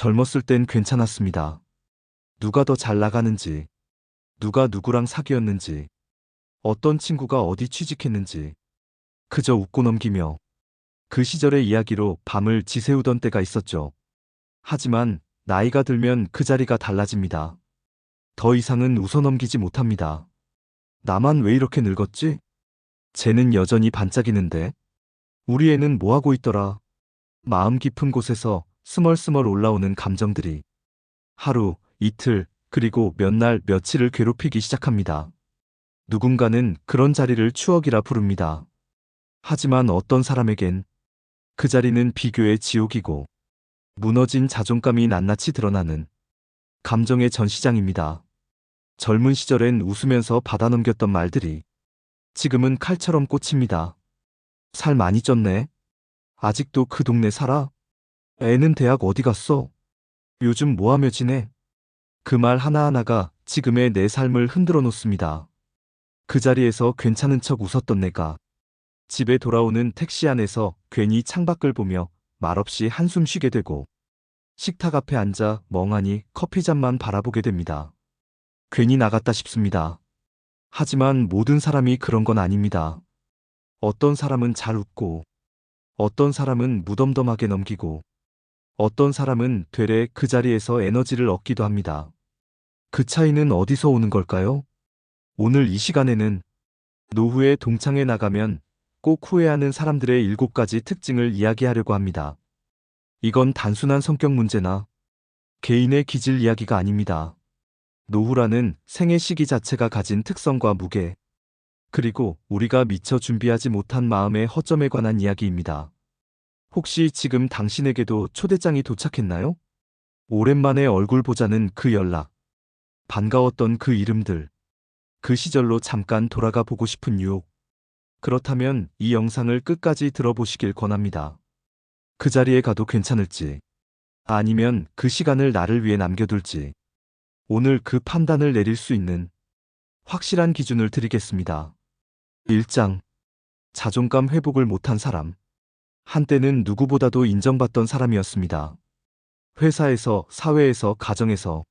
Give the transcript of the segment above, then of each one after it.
젊었을 땐 괜찮았습니다. 누가 더 잘 나가는지, 누가 누구랑 사귀었는지, 어떤 친구가 어디 취직했는지, 그저 웃고 넘기며 그 시절의 이야기로 밤을 지새우던 때가 있었죠. 하지만 나이가 들면 그 자리가 달라집니다. 더 이상은 웃어넘기지 못합니다. 나만 왜 이렇게 늙었지? 쟤는 여전히 반짝이는데? 우리 애는 뭐하고 있더라? 마음 깊은 곳에서 스멀스멀 올라오는 감정들이 하루, 이틀, 그리고 몇 날, 며칠을 괴롭히기 시작합니다. 누군가는 그런 자리를 추억이라 부릅니다. 하지만 어떤 사람에겐 그 자리는 비교의 지옥이고 무너진 자존감이 낱낱이 드러나는 감정의 전시장입니다. 젊은 시절엔 웃으면서 받아넘겼던 말들이 지금은 칼처럼 꽂힙니다. 살 많이 쪘네. 아직도 그 동네 살아? 애는 대학 어디 갔어? 요즘 뭐하며 지내? 그 말 하나하나가 지금의 내 삶을 흔들어 놓습니다. 그 자리에서 괜찮은 척 웃었던 내가 집에 돌아오는 택시 안에서 괜히 창밖을 보며 말없이 한숨 쉬게 되고 식탁 앞에 앉아 멍하니 커피잔만 바라보게 됩니다. 괜히 나갔다 싶습니다. 하지만 모든 사람이 그런 건 아닙니다. 어떤 사람은 잘 웃고, 어떤 사람은 무덤덤하게 넘기고, 어떤 사람은 되레 그 자리에서 에너지를 얻기도 합니다. 그 차이는 어디서 오는 걸까요? 오늘 이 시간에는 노후에 동창회 나가면 꼭 후회하는 사람들의 7가지 특징을 이야기하려고 합니다. 이건 단순한 성격 문제나 개인의 기질 이야기가 아닙니다. 노후라는 생애 시기 자체가 가진 특성과 무게, 그리고 우리가 미처 준비하지 못한 마음의 허점에 관한 이야기입니다. 혹시 지금 당신에게도 초대장이 도착했나요? 오랜만에 얼굴 보자는 그 연락, 반가웠던 그 이름들, 그 시절로 잠깐 돌아가 보고 싶은 유혹. 그렇다면 이 영상을 끝까지 들어보시길 권합니다. 그 자리에 가도 괜찮을지, 아니면 그 시간을 나를 위해 남겨둘지, 오늘 그 판단을 내릴 수 있는 확실한 기준을 드리겠습니다. 1장. 자존감 회복을 못한 사람. 한때는 누구보다도 인정받던 사람이었습니다. 회사에서, 사회에서, 가정에서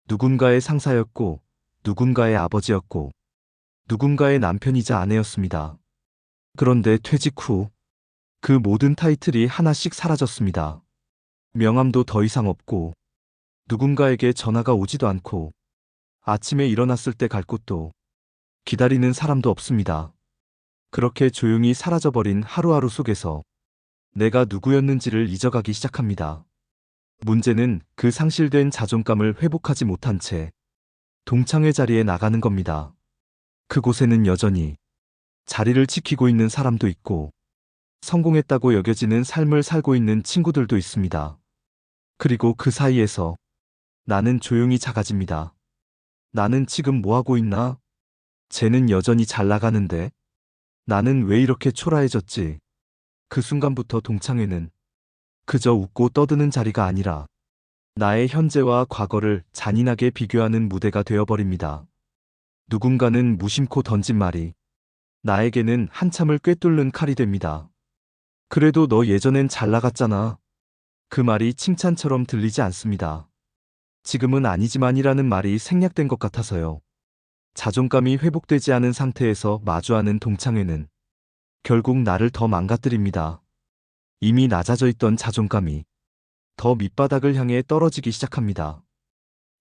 누군가의 상사였고, 누군가의 아버지였고, 누군가의 남편이자 아내였습니다. 그런데 퇴직 후 그 모든 타이틀이 하나씩 사라졌습니다. 명함도 더 이상 없고, 누군가에게 전화가 오지도 않고, 아침에 일어났을 때 갈 곳도 기다리는 사람도 없습니다. 그렇게 조용히 사라져버린 하루하루 속에서 내가 누구였는지를 잊어가기 시작합니다. 문제는 그 상실된 자존감을 회복하지 못한 채 동창회 자리에 나가는 겁니다. 그곳에는 여전히 자리를 지키고 있는 사람도 있고, 성공했다고 여겨지는 삶을 살고 있는 친구들도 있습니다. 그리고 그 사이에서 나는 조용히 작아집니다. 나는 지금 뭐하고 있나? 쟤는 여전히 잘 나가는데 나는 왜 이렇게 초라해졌지? 그 순간부터 동창회는 그저 웃고 떠드는 자리가 아니라 나의 현재와 과거를 잔인하게 비교하는 무대가 되어버립니다. 누군가는 무심코 던진 말이 나에게는 한참을 꿰뚫는 칼이 됩니다. 그래도 너 예전엔 잘 나갔잖아. 그 말이 칭찬처럼 들리지 않습니다. 지금은 아니지만이라는 말이 생략된 것 같아서요. 자존감이 회복되지 않은 상태에서 마주하는 동창회는 결국 나를 더 망가뜨립니다. 이미 낮아져 있던 자존감이 더 밑바닥을 향해 떨어지기 시작합니다.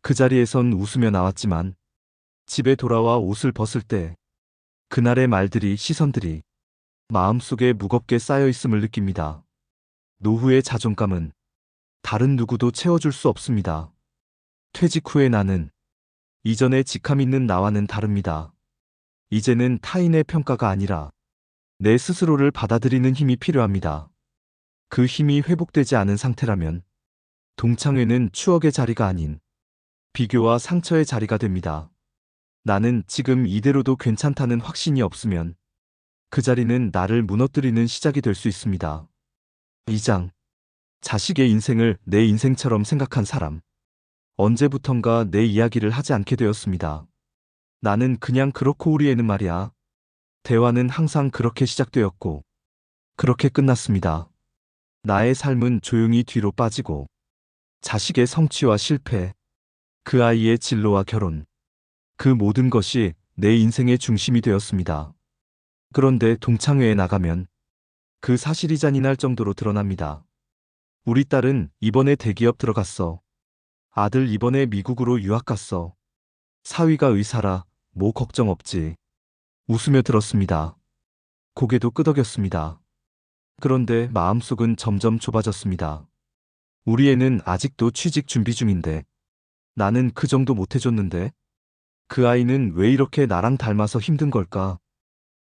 그 자리에선 웃으며 나왔지만 집에 돌아와 옷을 벗을 때 그날의 말들이, 시선들이 마음속에 무겁게 쌓여 있음을 느낍니다. 노후의 자존감은 다른 누구도 채워줄 수 없습니다. 퇴직 후의 나는 이전의 직함 있는 나와는 다릅니다. 이제는 타인의 평가가 아니라 내 스스로를 받아들이는 힘이 필요합니다. 그 힘이 회복되지 않은 상태라면 동창회는 추억의 자리가 아닌 비교와 상처의 자리가 됩니다. 나는 지금 이대로도 괜찮다는 확신이 없으면 그 자리는 나를 무너뜨리는 시작이 될 수 있습니다. 2장. 자식의 인생을 내 인생처럼 생각한 사람. 언제부턴가 내 이야기를 하지 않게 되었습니다. 나는 그냥 그렇고 우리 애는 말이야. 대화는 항상 그렇게 시작되었고 그렇게 끝났습니다. 나의 삶은 조용히 뒤로 빠지고 자식의 성취와 실패, 그 아이의 진로와 결혼, 그 모든 것이 내 인생의 중심이 되었습니다. 그런데 동창회에 나가면 그 사실이 잔인할 정도로 드러납니다. 우리 딸은 이번에 대기업 들어갔어. 아들 이번에 미국으로 유학 갔어. 사위가 의사라, 뭐 걱정 없지. 웃으며 들었습니다. 고개도 끄덕였습니다. 그런데 마음속은 점점 좁아졌습니다. 우리 애는 아직도 취직 준비 중인데 나는 그 정도 못 해줬는데 그 아이는 왜 이렇게 나랑 닮아서 힘든 걸까?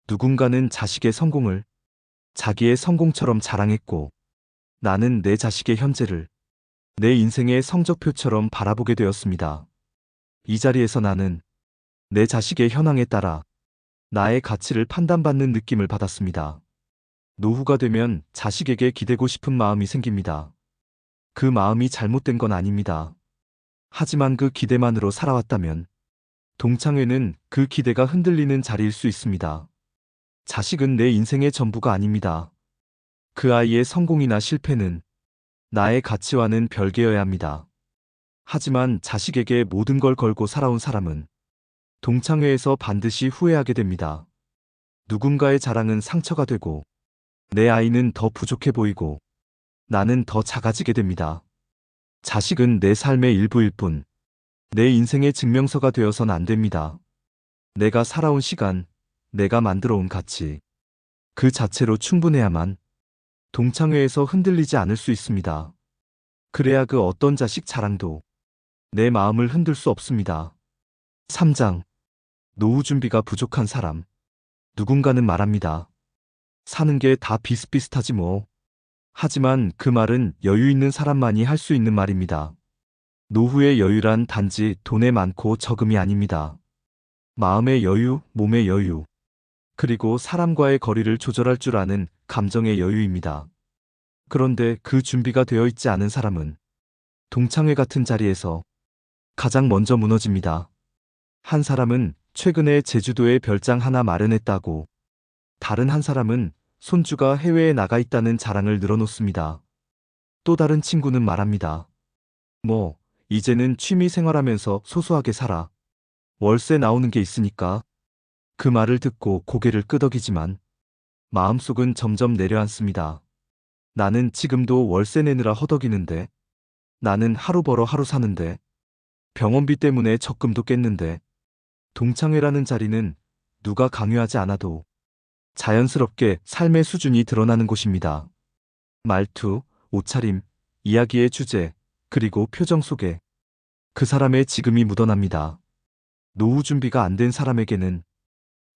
누군가는 자식의 성공을 자기의 성공처럼 자랑했고 나는 내 자식의 현재를 내 인생의 성적표처럼 바라보게 되었습니다. 이 자리에서 나는 내 자식의 현황에 따라 나의 가치를 판단받는 느낌을 받았습니다. 노후가 되면 자식에게 기대고 싶은 마음이 생깁니다. 그 마음이 잘못된 건 아닙니다. 하지만 그 기대만으로 살아왔다면 동창회는 그 기대가 흔들리는 자리일 수 있습니다. 자식은 내 인생의 전부가 아닙니다. 그 아이의 성공이나 실패는 나의 가치와는 별개여야 합니다. 하지만 자식에게 모든 걸 걸고 살아온 사람은 동창회에서 반드시 후회하게 됩니다. 누군가의 자랑은 상처가 되고 내 아이는 더 부족해 보이고 나는 더 작아지게 됩니다. 자식은 내 삶의 일부일 뿐 내 인생의 증명서가 되어선 안 됩니다. 내가 살아온 시간, 내가 만들어 온 가치, 그 자체로 충분해야만 동창회에서 흔들리지 않을 수 있습니다. 그래야 그 어떤 자식 자랑도 내 마음을 흔들 수 없습니다. 3장. 노후 준비가 부족한 사람. 누군가는 말합니다. 사는 게 다 비슷비슷하지 뭐. 하지만 그 말은 여유 있는 사람만이 할 수 있는 말입니다. 노후의 여유란 단지 돈의 많고 적음이 아닙니다. 마음의 여유, 몸의 여유, 그리고 사람과의 거리를 조절할 줄 아는 감정의 여유입니다. 그런데 그 준비가 되어 있지 않은 사람은 동창회 같은 자리에서 가장 먼저 무너집니다. 한 사람은 최근에 제주도에 별장 하나 마련했다고, 다른 한 사람은 손주가 해외에 나가 있다는 자랑을 늘어놓습니다. 또 다른 친구는 말합니다. 뭐, 이제는 취미 생활하면서 소소하게 살아. 월세 나오는 게 있으니까. 그 말을 듣고 고개를 끄덕이지만 마음속은 점점 내려앉습니다. 나는 지금도 월세 내느라 허덕이는데, 나는 하루 벌어 하루 사는데, 병원비 때문에 적금도 깼는데, 동창회라는 자리는 누가 강요하지 않아도 자연스럽게 삶의 수준이 드러나는 곳입니다. 말투, 옷차림, 이야기의 주제, 그리고 표정 속에 그 사람의 지금이 묻어납니다. 노후 준비가 안 된 사람에게는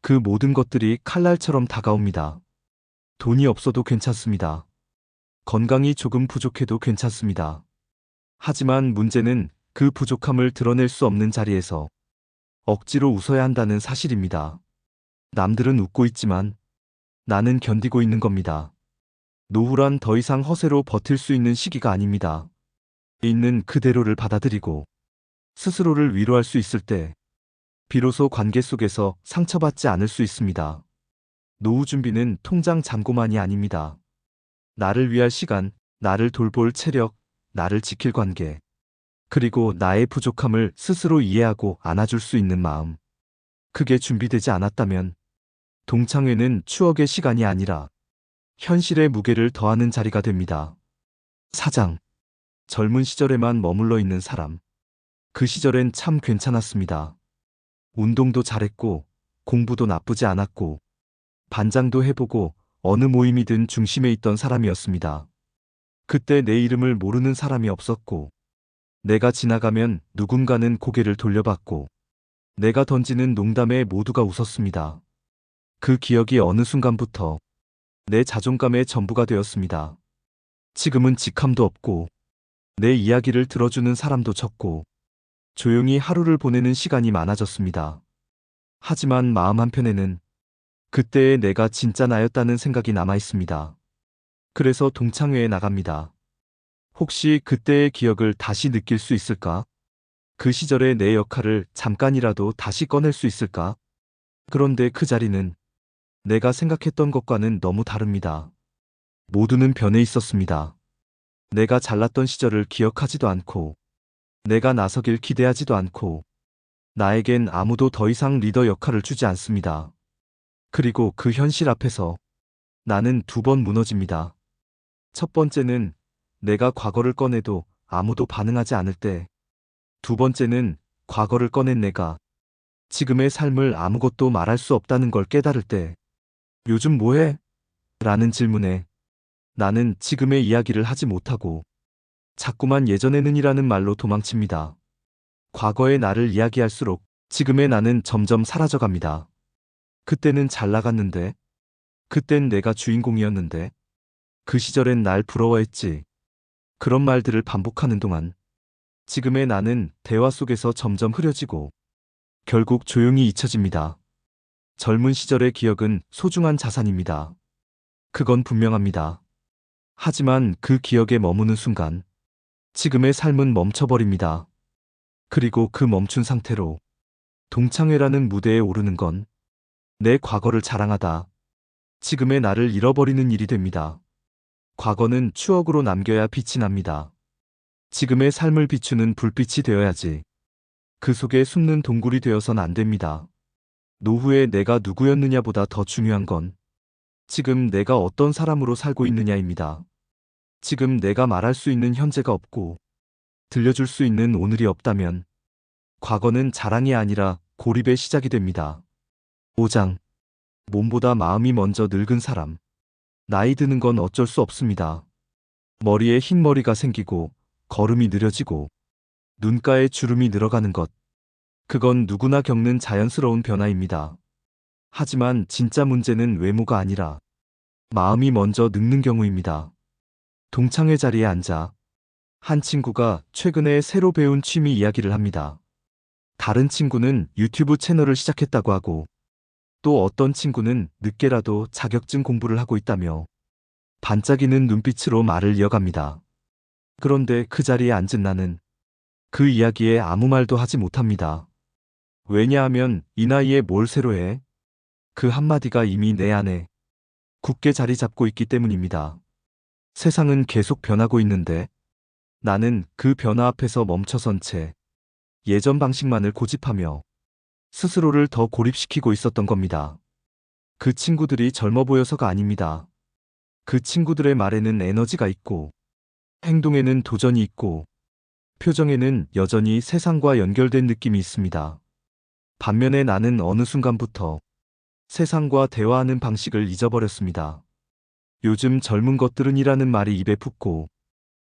그 모든 것들이 칼날처럼 다가옵니다. 돈이 없어도 괜찮습니다. 건강이 조금 부족해도 괜찮습니다. 하지만 문제는 그 부족함을 드러낼 수 없는 자리에서 억지로 웃어야 한다는 사실입니다. 남들은 웃고 있지만 나는 견디고 있는 겁니다. 노후란 더 이상 허세로 버틸 수 있는 시기가 아닙니다. 있는 그대로를 받아들이고 스스로를 위로할 수 있을 때 비로소 관계 속에서 상처받지 않을 수 있습니다. 노후 준비는 통장 잔고만이 아닙니다. 나를 위할 시간, 나를 돌볼 체력, 나를 지킬 관계, 그리고 나의 부족함을 스스로 이해하고 안아줄 수 있는 마음. 그게 준비되지 않았다면 동창회는 추억의 시간이 아니라 현실의 무게를 더하는 자리가 됩니다. 4장. 젊은 시절에만 머물러 있는 사람. 그 시절엔 참 괜찮았습니다. 운동도 잘했고, 공부도 나쁘지 않았고, 반장도 해보고 어느 모임이든 중심에 있던 사람이었습니다. 그때 내 이름을 모르는 사람이 없었고, 내가 지나가면 누군가는 고개를 돌려봤고, 내가 던지는 농담에 모두가 웃었습니다. 그 기억이 어느 순간부터 내 자존감의 전부가 되었습니다. 지금은 직함도 없고, 내 이야기를 들어주는 사람도 적고, 조용히 하루를 보내는 시간이 많아졌습니다. 하지만 마음 한편에는 그때의 내가 진짜 나였다는 생각이 남아 있습니다. 그래서 동창회에 나갑니다. 혹시 그때의 기억을 다시 느낄 수 있을까? 그 시절의 내 역할을 잠깐이라도 다시 꺼낼 수 있을까? 그런데 그 자리는 내가 생각했던 것과는 너무 다릅니다. 모두는 변해 있었습니다. 내가 잘났던 시절을 기억하지도 않고, 내가 나서길 기대하지도 않고, 나에겐 아무도 더 이상 리더 역할을 주지 않습니다. 그리고 그 현실 앞에서 나는 두 번 무너집니다. 첫 번째는 내가 과거를 꺼내도 아무도 반응하지 않을 때, 두 번째는 과거를 꺼낸 내가 지금의 삶을 아무것도 말할 수 없다는 걸 깨달을 때, 요즘 뭐해? 라는 질문에 나는 지금의 이야기를 하지 못하고 자꾸만 예전에는 이라는 말로 도망칩니다. 과거의 나를 이야기할수록 지금의 나는 점점 사라져갑니다. 그때는 잘 나갔는데, 그땐 내가 주인공이었는데, 그 시절엔 날 부러워했지. 그런 말들을 반복하는 동안 지금의 나는 대화 속에서 점점 흐려지고 결국 조용히 잊혀집니다. 젊은 시절의 기억은 소중한 자산입니다. 그건 분명합니다. 하지만 그 기억에 머무는 순간 지금의 삶은 멈춰버립니다. 그리고 그 멈춘 상태로 동창회라는 무대에 오르는 건 내 과거를 자랑하다 지금의 나를 잃어버리는 일이 됩니다. 과거는 추억으로 남겨야 빛이 납니다. 지금의 삶을 비추는 불빛이 되어야지. 그 속에 숨는 동굴이 되어선 안 됩니다. 노후에 내가 누구였느냐보다 더 중요한 건 지금 내가 어떤 사람으로 살고 있느냐입니다. 지금 내가 말할 수 있는 현재가 없고 들려줄 수 있는 오늘이 없다면 과거는 자랑이 아니라 고립의 시작이 됩니다. 5장. 몸보다 마음이 먼저 늙은 사람. 나이 드는 건 어쩔 수 없습니다. 머리에 흰 머리가 생기고 걸음이 느려지고 눈가에 주름이 늘어가는 것. 그건 누구나 겪는 자연스러운 변화입니다. 하지만 진짜 문제는 외모가 아니라 마음이 먼저 늙는 경우입니다. 동창회 자리에 앉아 한 친구가 최근에 새로 배운 취미 이야기를 합니다. 다른 친구는 유튜브 채널을 시작했다고 하고 또 어떤 친구는 늦게라도 자격증 공부를 하고 있다며 반짝이는 눈빛으로 말을 이어갑니다. 그런데 그 자리에 앉은 나는 그 이야기에 아무 말도 하지 못합니다. 왜냐하면 이 나이에 뭘 새로 해? 그 한마디가 이미 내 안에 굳게 자리 잡고 있기 때문입니다. 세상은 계속 변하고 있는데 나는 그 변화 앞에서 멈춰선 채 예전 방식만을 고집하며 스스로를 더 고립시키고 있었던 겁니다. 그 친구들이 젊어 보여서가 아닙니다. 그 친구들의 말에는 에너지가 있고 행동에는 도전이 있고 표정에는 여전히 세상과 연결된 느낌이 있습니다. 반면에 나는 어느 순간부터 세상과 대화하는 방식을 잊어버렸습니다. 요즘 젊은 것들은 이라는 말이 입에 붙고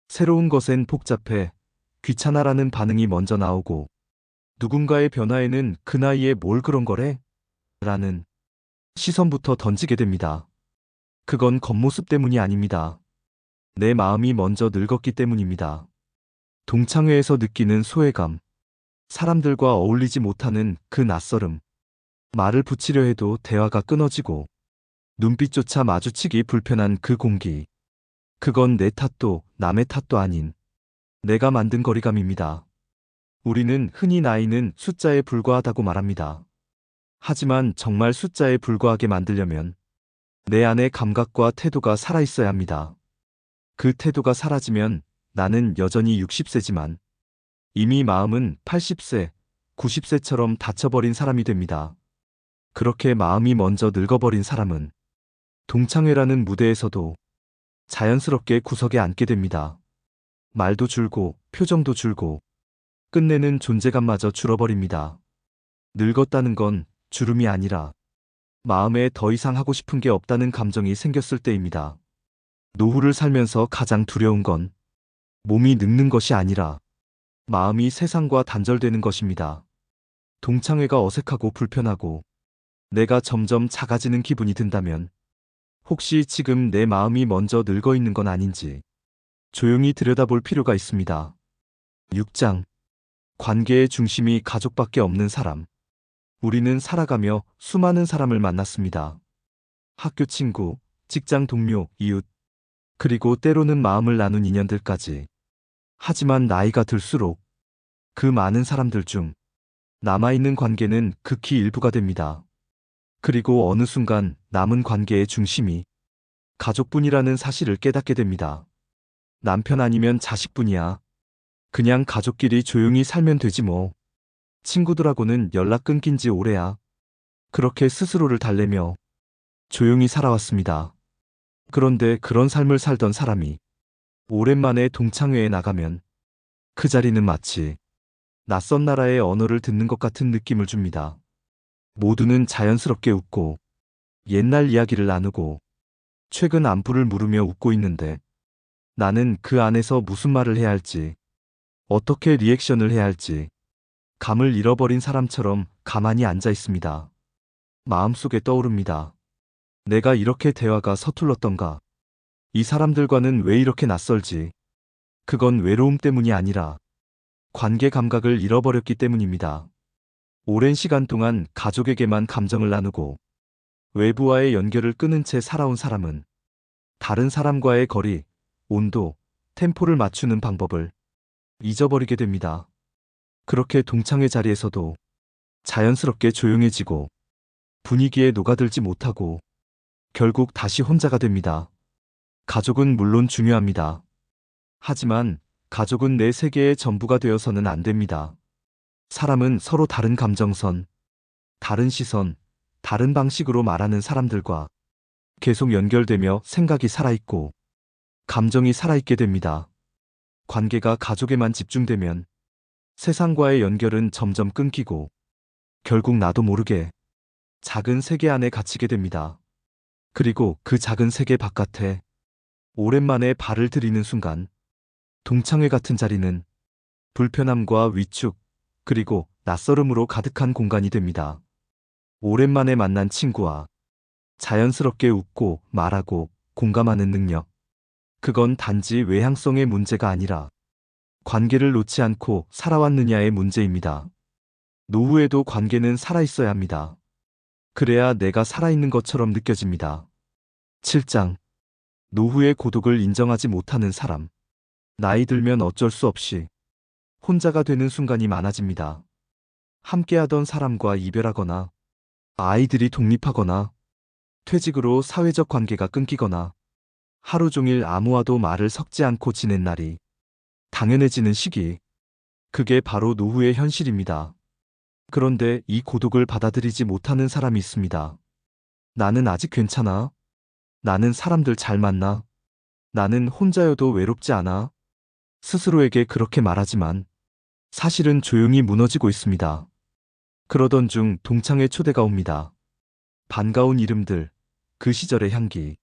새로운 것엔 복잡해, 귀찮아라는 반응이 먼저 나오고 누군가의 변화에는 그 나이에 뭘 그런 거래? 라는 시선부터 던지게 됩니다. 그건 겉모습 때문이 아닙니다. 내 마음이 먼저 늙었기 때문입니다. 동창회에서 느끼는 소외감, 사람들과 어울리지 못하는 그 낯설음, 말을 붙이려 해도 대화가 끊어지고 눈빛조차 마주치기 불편한 그 공기. 그건 내 탓도 남의 탓도 아닌 내가 만든 거리감입니다. 우리는 흔히 나이는 숫자에 불과하다고 말합니다. 하지만 정말 숫자에 불과하게 만들려면 내 안의 감각과 태도가 살아있어야 합니다. 그 태도가 사라지면 나는 여전히 60세지만 이미 마음은 80세, 90세처럼 다쳐버린 사람이 됩니다. 그렇게 마음이 먼저 늙어버린 사람은 동창회라는 무대에서도 자연스럽게 구석에 앉게 됩니다. 말도 줄고 표정도 줄고 끝내는 존재감마저 줄어버립니다. 늙었다는 건 주름이 아니라 마음에 더 이상 하고 싶은 게 없다는 감정이 생겼을 때입니다. 노후를 살면서 가장 두려운 건 몸이 늙는 것이 아니라 마음이 세상과 단절되는 것입니다. 동창회가 어색하고 불편하고 내가 점점 작아지는 기분이 든다면 혹시 지금 내 마음이 먼저 늙어 있는 건 아닌지 조용히 들여다볼 필요가 있습니다. 6장. 관계의 중심이 가족밖에 없는 사람. 우리는 살아가며 수많은 사람을 만났습니다. 학교 친구, 직장 동료, 이웃, 그리고 때로는 마음을 나눈 인연들까지. 하지만 나이가 들수록 그 많은 사람들 중 남아있는 관계는 극히 일부가 됩니다. 그리고 어느 순간 남은 관계의 중심이 가족뿐이라는 사실을 깨닫게 됩니다. 남편 아니면 자식뿐이야. 그냥 가족끼리 조용히 살면 되지 뭐. 친구들하고는 연락 끊긴 지 오래야. 그렇게 스스로를 달래며 조용히 살아왔습니다. 그런데 그런 삶을 살던 사람이 오랜만에 동창회에 나가면 그 자리는 마치 낯선 나라의 언어를 듣는 것 같은 느낌을 줍니다. 모두는 자연스럽게 웃고 옛날 이야기를 나누고 최근 안부를 물으며 웃고 있는데 나는 그 안에서 무슨 말을 해야 할지, 어떻게 리액션을 해야 할지 감을 잃어버린 사람처럼 가만히 앉아 있습니다. 마음속에 떠오릅니다. 내가 이렇게 대화가 서툴렀던가? 이 사람들과는 왜 이렇게 낯설지? 그건 외로움 때문이 아니라 관계 감각을 잃어버렸기 때문입니다. 오랜 시간 동안 가족에게만 감정을 나누고 외부와의 연결을 끊은 채 살아온 사람은 다른 사람과의 거리, 온도, 템포를 맞추는 방법을 잊어버리게 됩니다. 그렇게 동창회 자리에서도 자연스럽게 조용해지고 분위기에 녹아들지 못하고 결국 다시 혼자가 됩니다. 가족은 물론 중요합니다. 하지만 가족은 내 세계의 전부가 되어서는 안 됩니다. 사람은 서로 다른 감정선, 다른 시선, 다른 방식으로 말하는 사람들과 계속 연결되며 생각이 살아있고 감정이 살아있게 됩니다. 관계가 가족에만 집중되면 세상과의 연결은 점점 끊기고 결국 나도 모르게 작은 세계 안에 갇히게 됩니다. 그리고 그 작은 세계 바깥에 오랜만에 발을 들이는 순간 동창회 같은 자리는 불편함과 위축, 그리고 낯설음으로 가득한 공간이 됩니다. 오랜만에 만난 친구와 자연스럽게 웃고 말하고 공감하는 능력. 그건 단지 외향성의 문제가 아니라 관계를 놓지 않고 살아왔느냐의 문제입니다. 노후에도 관계는 살아있어야 합니다. 그래야 내가 살아있는 것처럼 느껴집니다. 7장. 노후의 고독을 인정하지 못하는 사람. 나이 들면 어쩔 수 없이 혼자가 되는 순간이 많아집니다. 함께하던 사람과 이별하거나, 아이들이 독립하거나, 퇴직으로 사회적 관계가 끊기거나, 하루 종일 아무와도 말을 섞지 않고 지낸 날이 당연해지는 시기. 그게 바로 노후의 현실입니다. 그런데 이 고독을 받아들이지 못하는 사람이 있습니다. 나는 아직 괜찮아. 나는 사람들 잘 만나. 나는 혼자여도 외롭지 않아. 스스로에게 그렇게 말하지만 사실은 조용히 무너지고 있습니다. 그러던 중 동창회 초대가 옵니다. 반가운 이름들, 그 시절의 향기.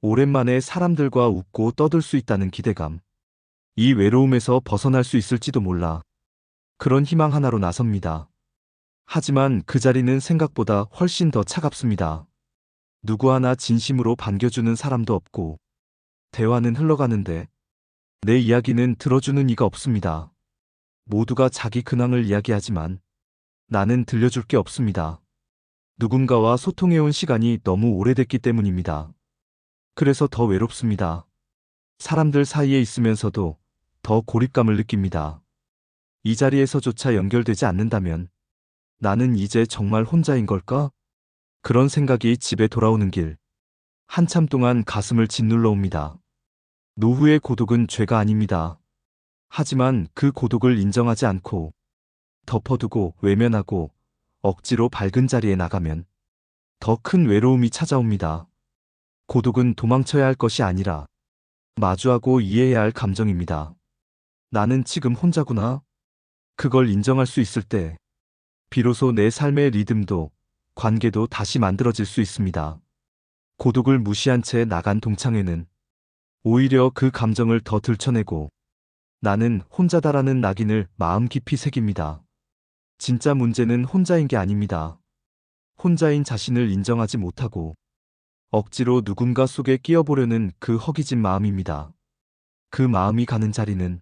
오랜만에 사람들과 웃고 떠들 수 있다는 기대감. 이 외로움에서 벗어날 수 있을지도 몰라. 그런 희망 하나로 나섭니다. 하지만 그 자리는 생각보다 훨씬 더 차갑습니다. 누구 하나 진심으로 반겨주는 사람도 없고, 대화는 흘러가는데, 내 이야기는 들어주는 이가 없습니다. 모두가 자기 근황을 이야기하지만, 나는 들려줄 게 없습니다. 누군가와 소통해온 시간이 너무 오래됐기 때문입니다. 그래서 더 외롭습니다. 사람들 사이에 있으면서도 더 고립감을 느낍니다. 이 자리에서조차 연결되지 않는다면 나는 이제 정말 혼자인 걸까? 그런 생각이 집에 돌아오는 길. 한참 동안 가슴을 짓눌러 옵니다. 노후의 고독은 죄가 아닙니다. 하지만 그 고독을 인정하지 않고 덮어두고 외면하고 억지로 밝은 자리에 나가면 더 큰 외로움이 찾아옵니다. 고독은 도망쳐야 할 것이 아니라 마주하고 이해해야 할 감정입니다. 나는 지금 혼자구나. 그걸 인정할 수 있을 때 비로소 내 삶의 리듬도 관계도 다시 만들어질 수 있습니다. 고독을 무시한 채 나간 동창회는 오히려 그 감정을 더 들춰내고 나는 혼자다라는 낙인을 마음 깊이 새깁니다. 진짜 문제는 혼자인 게 아닙니다. 혼자인 자신을 인정하지 못하고 억지로 누군가 속에 끼어보려는 그 허기진 마음입니다. 그 마음이 가는 자리는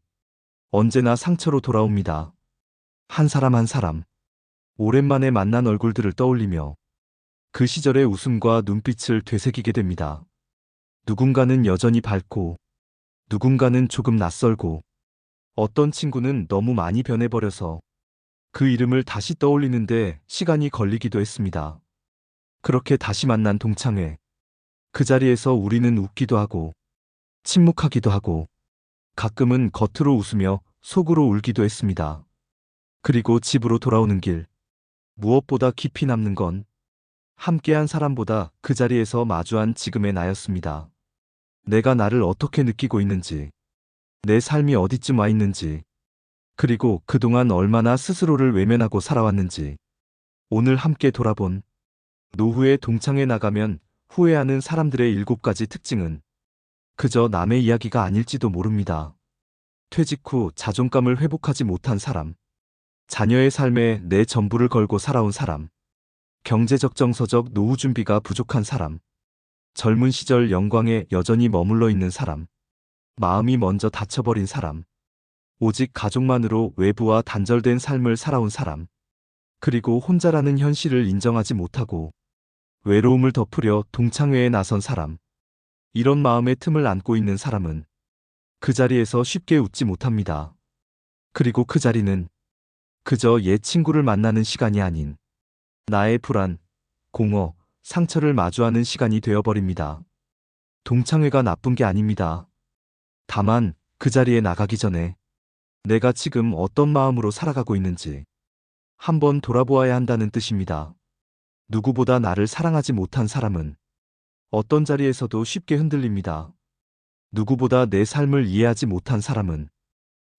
언제나 상처로 돌아옵니다. 한 사람 한 사람, 오랜만에 만난 얼굴들을 떠올리며 그 시절의 웃음과 눈빛을 되새기게 됩니다. 누군가는 여전히 밝고, 누군가는 조금 낯설고, 어떤 친구는 너무 많이 변해버려서 그 이름을 다시 떠올리는데 시간이 걸리기도 했습니다. 그렇게 다시 만난 동창회. 그 자리에서 우리는 웃기도 하고, 침묵하기도 하고, 가끔은 겉으로 웃으며 속으로 울기도 했습니다. 그리고 집으로 돌아오는 길. 무엇보다 깊이 남는 건 함께한 사람보다 그 자리에서 마주한 지금의 나였습니다. 내가 나를 어떻게 느끼고 있는지, 내 삶이 어디쯤 와 있는지, 그리고 그동안 얼마나 스스로를 외면하고 살아왔는지. 오늘 함께 돌아본 노후에 동창회 나가면 후회하는 사람들의 7가지 특징은 그저 남의 이야기가 아닐지도 모릅니다. 퇴직 후 자존감을 회복하지 못한 사람, 자녀의 삶에 내 전부를 걸고 살아온 사람, 경제적 정서적 노후 준비가 부족한 사람, 젊은 시절 영광에 여전히 머물러 있는 사람, 마음이 먼저 닫혀버린 사람, 오직 가족만으로 외부와 단절된 삶을 살아온 사람, 그리고 혼자라는 현실을 인정하지 못하고 외로움을 덮으려 동창회에 나선 사람. 이런 마음의 틈을 안고 있는 사람은 그 자리에서 쉽게 웃지 못합니다. 그리고 그 자리는 그저 옛 친구를 만나는 시간이 아닌 나의 불안, 공허, 상처를 마주하는 시간이 되어버립니다. 동창회가 나쁜 게 아닙니다. 다만 그 자리에 나가기 전에 내가 지금 어떤 마음으로 살아가고 있는지 한번 돌아보아야 한다는 뜻입니다. 누구보다 나를 사랑하지 못한 사람은 어떤 자리에서도 쉽게 흔들립니다. 누구보다 내 삶을 이해하지 못한 사람은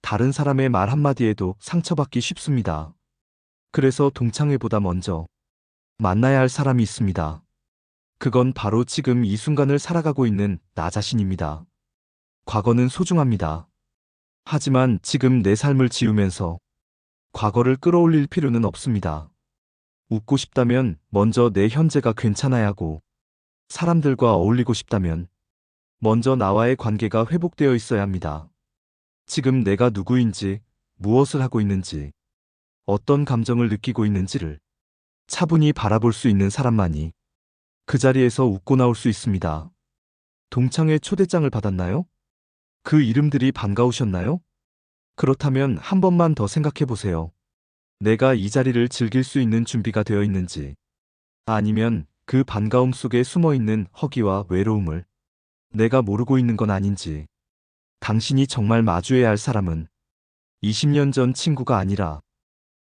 다른 사람의 말 한마디에도 상처받기 쉽습니다. 그래서 동창회보다 먼저 만나야 할 사람이 있습니다. 그건 바로 지금 이 순간을 살아가고 있는 나 자신입니다. 과거는 소중합니다. 하지만 지금 내 삶을 지우면서 과거를 끌어올릴 필요는 없습니다. 웃고 싶다면 먼저 내 현재가 괜찮아야 하고, 사람들과 어울리고 싶다면 먼저 나와의 관계가 회복되어 있어야 합니다. 지금 내가 누구인지, 무엇을 하고 있는지, 어떤 감정을 느끼고 있는지를 차분히 바라볼 수 있는 사람만이 그 자리에서 웃고 나올 수 있습니다. 동창회 초대장을 받았나요? 그 이름들이 반가우셨나요? 그렇다면 한 번만 더 생각해 보세요. 내가 이 자리를 즐길 수 있는 준비가 되어 있는지, 아니면 그 반가움 속에 숨어 있는 허기와 외로움을 내가 모르고 있는 건 아닌지. 당신이 정말 마주해야 할 사람은 20년 전 친구가 아니라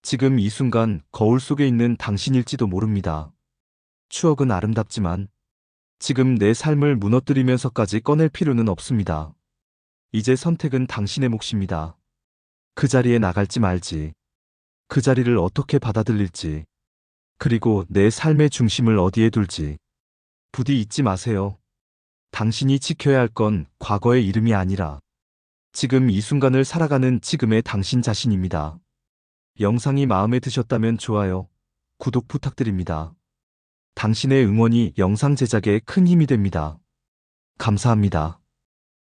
지금 이 순간 거울 속에 있는 당신일지도 모릅니다. 추억은 아름답지만 지금 내 삶을 무너뜨리면서까지 꺼낼 필요는 없습니다. 이제 선택은 당신의 몫입니다. 그 자리에 나갈지 말지, 그 자리를 어떻게 받아들일지, 그리고 내 삶의 중심을 어디에 둘지. 부디 잊지 마세요. 당신이 지켜야 할 건 과거의 이름이 아니라 지금 이 순간을 살아가는 지금의 당신 자신입니다. 영상이 마음에 드셨다면 좋아요, 구독 부탁드립니다. 당신의 응원이 영상 제작에 큰 힘이 됩니다. 감사합니다.